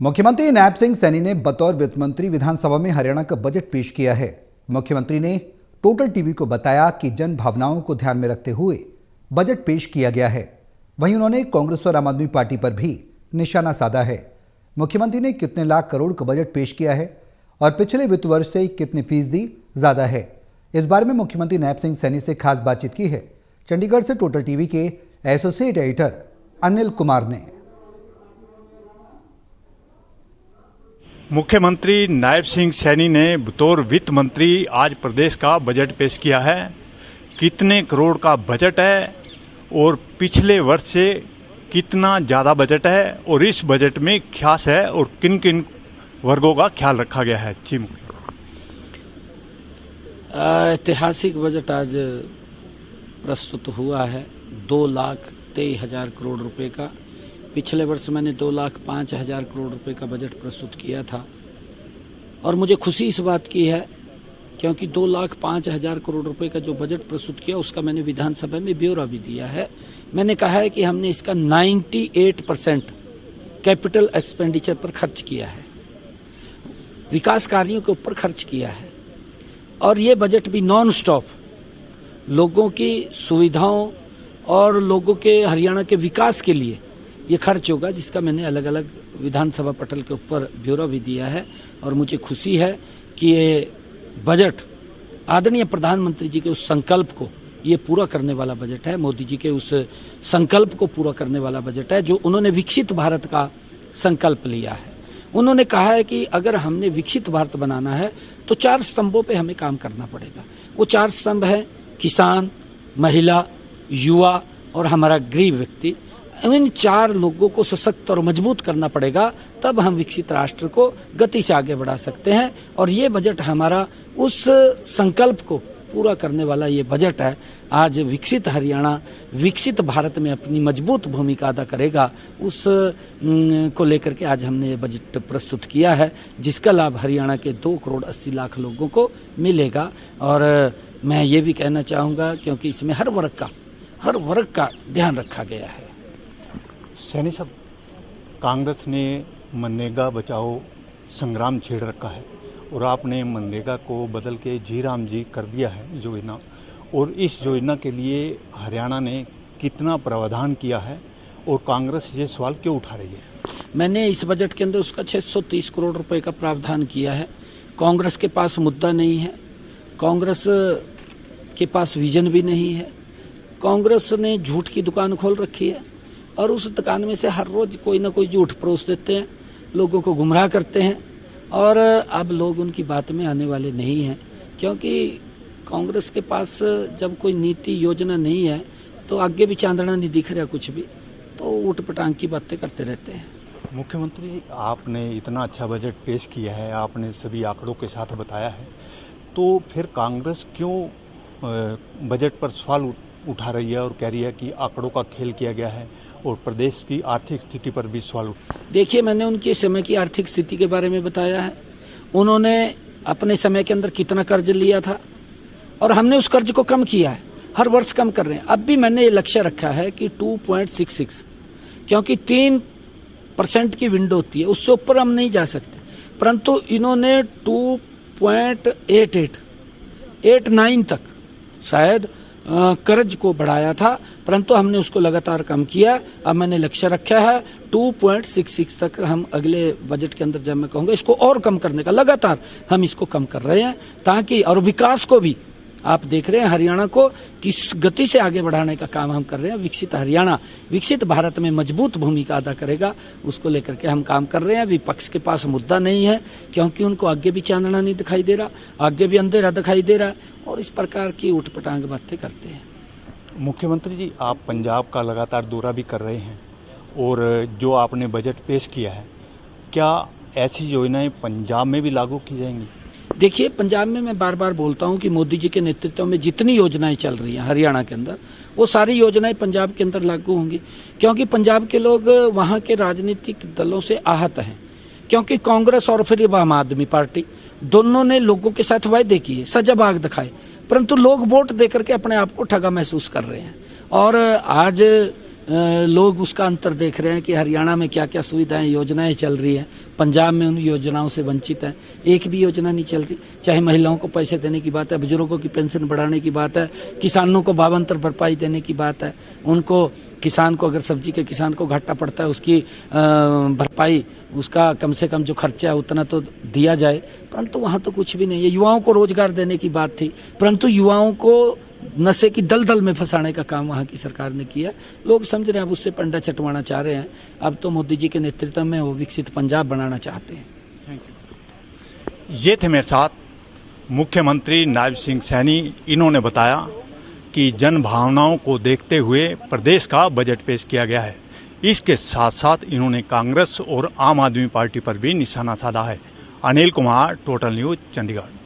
मुख्यमंत्री नायब सिंह सैनी ने बतौर वित्त मंत्री विधानसभा में हरियाणा का बजट पेश किया है। मुख्यमंत्री ने टोटल टीवी को बताया कि जन भावनाओं को ध्यान में रखते हुए बजट पेश किया गया है। वहीं उन्होंने कांग्रेस और आम आदमी पार्टी पर भी निशाना साधा है। मुख्यमंत्री ने कितने लाख करोड़ का बजट पेश किया है और पिछले वित्त वर्ष से कितनी फीसदी ज्यादा है, इस बारे में मुख्यमंत्री नायब सिंह सैनी से खास बातचीत की है। चंडीगढ़ से टोटल टीवी के एसोसिएट एडिटर अनिल कुमार ने। मुख्यमंत्री नायब सिंह सैनी ने बतौर वित्त मंत्री आज प्रदेश का बजट पेश किया है। कितने करोड़ का बजट है और पिछले वर्ष से कितना ज़्यादा बजट है और इस बजट में क्या है और किन किन वर्गों का ख्याल रखा गया है। जी ऐतिहासिक बजट आज प्रस्तुत हुआ है 2,23,000 करोड़ रुपए का। पिछले वर्ष मैंने 2,05,000 करोड़ रुपए का बजट प्रस्तुत किया था और मुझे खुशी इस बात की है क्योंकि 2,05,000 करोड़ रुपए का जो बजट प्रस्तुत किया उसका मैंने विधानसभा में ब्यौरा भी दिया है। मैंने कहा है कि हमने इसका 98% कैपिटल एक्सपेंडिचर पर खर्च किया है, विकास कार्यों के ऊपर खर्च किया है और ये बजट भी नॉन स्टॉप लोगों की सुविधाओं और लोगों के हरियाणा के विकास के लिए ये खर्च होगा, जिसका मैंने अलग अलग विधानसभा पटल के ऊपर ब्यौरा भी दिया है। और मुझे खुशी है कि ये बजट आदरणीय प्रधानमंत्री जी के उस संकल्प को ये पूरा करने वाला बजट है। मोदी जी के उस संकल्प को पूरा करने वाला बजट है जो उन्होंने विकसित भारत का संकल्प लिया है। उन्होंने कहा है कि अगर हमने विकसित भारत बनाना है तो 4 स्तंभों पे हमें काम करना पड़ेगा। वो 4 स्तंभ है किसान, महिला, युवा और हमारा गरीब व्यक्ति। इन 4 लोगों को सशक्त और मजबूत करना पड़ेगा, तब हम विकसित राष्ट्र को गति से आगे बढ़ा सकते हैं। और ये बजट हमारा उस संकल्प को पूरा करने वाला ये बजट है। आज विकसित हरियाणा विकसित भारत में अपनी मजबूत भूमिका अदा करेगा, उस को लेकर के आज हमने ये बजट प्रस्तुत किया है, जिसका लाभ हरियाणा के 2,80,00,000 लोगों को मिलेगा। और मैं ये भी कहना चाहूँगा क्योंकि इसमें हर वर्ग का ध्यान रखा गया है। सैनी साहब, कांग्रेस ने मनरेगा बचाओ संग्राम छेड़ रखा है और आपने मनरेगा को बदल के जी राम जी कर दिया है योजना, और इस योजना के लिए हरियाणा ने कितना प्रावधान किया है और कांग्रेस ये सवाल क्यों उठा रही है? मैंने इस बजट के अंदर उसका 630 करोड़ रुपए का प्रावधान किया है। कांग्रेस के पास मुद्दा नहीं है, कांग्रेस के पास विजन भी नहीं है। कांग्रेस ने झूठ की दुकान खोल रखी है और उस दुकान में से हर रोज कोई ना कोई झूठ परोस देते हैं, लोगों को गुमराह करते हैं और अब लोग उनकी बात में आने वाले नहीं हैं, क्योंकि कांग्रेस के पास जब कोई नीति योजना नहीं है तो आगे भी चांदना नहीं दिख रहा कुछ भी, तो ऊट पटांग की बातें करते रहते हैं। मुख्यमंत्री, आपने इतना अच्छा बजट पेश किया है, आपने सभी आंकड़ों के साथ बताया है, तो फिर कांग्रेस क्यों बजट पर सवाल उठा रही है और कह रही है कि आंकड़ों का खेल किया गया है और प्रदेश की आर्थिक स्थिति पर भी सवाल उठा? देखिए, मैंने उनके समय की आर्थिक स्थिति के बारे में बताया है। उन्होंने अपने समय के अंदर कितना कर्ज लिया था और हमने उस कर्ज को कम किया है, हर वर्ष कम कर रहे हैं। अब भी मैंने ये लक्ष्य रखा है कि 2.66, क्योंकि 3% की विंडो होती है, उससे ऊपर हम नहीं जा सकते, परंतु इन्होंने 2.89 तक शायद कर्ज को बढ़ाया था, परंतु हमने उसको लगातार कम किया। अब मैंने लक्ष्य रखा है 2.66 तक हम अगले बजट के अंदर, जब मैं कहूँगा इसको और कम करने का, लगातार हम इसको कम कर रहे हैं ताकि, और विकास को भी आप देख रहे हैं हरियाणा को किस गति से आगे बढ़ाने का काम हम कर रहे हैं। विकसित हरियाणा विकसित भारत में मजबूत भूमिका अदा करेगा, उसको लेकर के हम काम कर रहे हैं। विपक्ष के पास मुद्दा नहीं है क्योंकि उनको आगे भी चांदना नहीं दिखाई दे रहा, आगे भी अंधेरा दिखाई दे रहा है और इस प्रकार की उठपटांग बातें करते हैं। मुख्यमंत्री जी, आप पंजाब का लगातार दौरा भी कर रहे हैं और जो आपने बजट पेश किया है, क्या ऐसी योजनाएं पंजाब में भी लागू की जाएंगी? देखिए, पंजाब में मैं बार बार बोलता हूं कि मोदी जी के नेतृत्व में जितनी योजनाएं चल रही हैं हरियाणा के अंदर, वो सारी योजनाएं पंजाब के अंदर लागू होंगी, क्योंकि पंजाब के लोग वहां के राजनीतिक दलों से आहत हैं, क्योंकि कांग्रेस और फिर आम आदमी पार्टी दोनों ने लोगों के साथ वायदे किए, सजाबाग दिखाए, परंतु लोग वोट देकर के अपने आप को ठगा महसूस कर रहे हैं। और आज लोग उसका अंतर देख रहे हैं कि हरियाणा में क्या क्या सुविधाएं योजनाएं चल रही हैं, पंजाब में उन योजनाओं से वंचित है। एक भी योजना नहीं चल रही, चाहे महिलाओं को पैसे देने की बात है, बुजुर्गों की पेंशन बढ़ाने की बात है, किसानों को भावांतर भरपाई देने की बात है, उनको किसान को अगर सब्जी के किसान को घाटा पड़ता है उसकी भरपाई, उसका कम से कम जो खर्चा है उतना तो दिया जाए, परंतु वहाँ तो कुछ भी नहीं है। युवाओं को रोजगार देने की बात थी, परंतु युवाओं को नशे की दलदल में फंसाने का काम वहाँ की सरकार ने किया। लोग समझ रहे हैं अब उससे पंडा चटवाना चाह रहे हैं। अब तो मोदी जी के नेतृत्व में वो विकसित पंजाब बनाना चाहते हैं। ये थे मेरे साथ मुख्यमंत्री नायब सिंह सैनी। इन्होंने बताया कि जन भावनाओं को देखते हुए प्रदेश का बजट पेश किया गया है। इसके साथ साथ इन्होंने कांग्रेस और आम आदमी पार्टी पर भी निशाना साधा है। Anil Kumar, total news, Chandigarh.